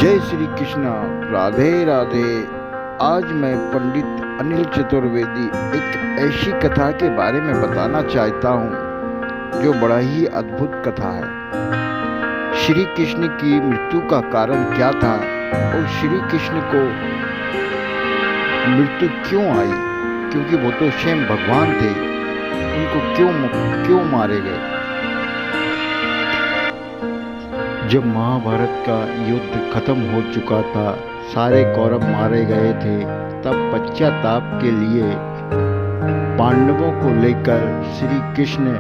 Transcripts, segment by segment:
जय श्री कृष्णा। राधे राधे। आज मैं पंडित अनिल चतुर्वेदी एक ऐसी कथा के बारे में बताना चाहता हूँ जो बड़ा ही अद्भुत कथा है। श्री कृष्ण की मृत्यु का कारण क्या था और श्री कृष्ण को मृत्यु क्यों आई, क्योंकि वो तो स्वयं भगवान थे, उनको क्यों मारे गए। जब महाभारत का युद्ध खत्म हो चुका था, सारे कौरव मारे गए थे, तब पश्चाताप के लिए पांडवों को लेकर श्री कृष्ण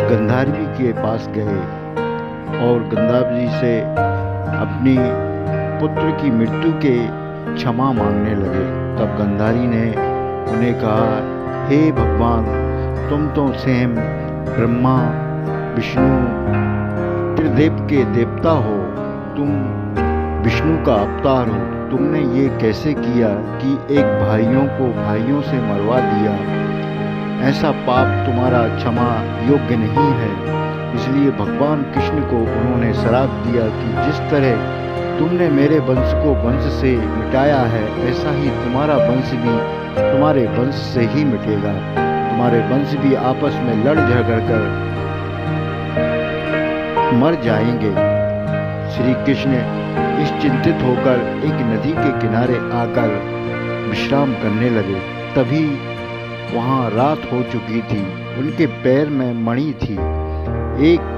गंधारी के पास गए और गंधारी से अपनी पुत्र की मृत्यु के क्षमा मांगने लगे। तब गंधारी ने उन्हें कहा, हे भगवान, तुम तो स्वयं ब्रह्मा विष्णु त्रिदेव के देवता हो, तुम विष्णु का अवतार हो, तुमने ये कैसे किया कि एक भाइयों को भाइयों से मरवा दिया। ऐसा पाप तुम्हारा क्षमा योग्य नहीं है। इसलिए भगवान कृष्ण को उन्होंने श्राप दिया कि जिस तरह तुमने मेरे वंश को वंश से मिटाया है, ऐसा ही तुम्हारा वंश भी तुम्हारे वंश से ही मिटेगा। तुम्हारे वंश भी आपस में लड़ झगड़ कर मर जाएंगे। श्री कृष्ण इस चिंतित होकर एक नदी के किनारे आकर विश्राम करने लगे। तभी वहां रात हो चुकी थी। उनके पैर में मणि थी। एक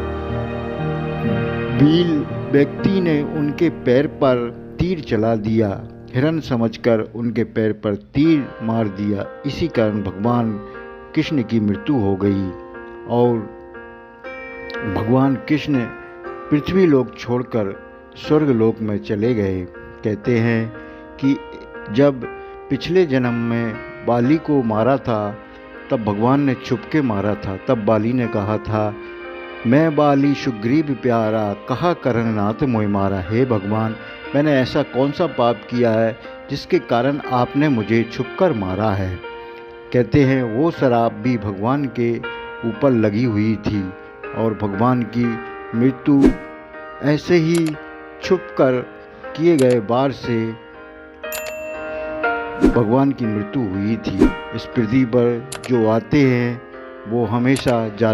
बील व्यक्ति ने उनके पैर पर तीर चला दिया। हिरण समझकर उनके पैर पर तीर मार दिया। इसी कारण भगवान कृष्ण की मृत्यु हो गई और भगवान कृष्ण पृथ्वी लोक छोड़कर स्वर्ग लोक में चले गए। कहते हैं कि जब पिछले जन्म में बाली को मारा था, तब भगवान ने छुपके मारा था। तब बाली ने कहा था, मैं बाली सुग्रीव प्यारा, कहा करनाथ मोहि मारा। हे भगवान, मैंने ऐसा कौन सा पाप किया है जिसके कारण आपने मुझे छुपकर मारा है। कहते हैं वो शराब भी भगवान के ऊपर लगी हुई थी और भगवान की मृत्यु ऐसे ही छुपकर किए गए वार से भगवान की मृत्यु हुई थी। इस पृथ्वी पर जो आते हैं वो हमेशा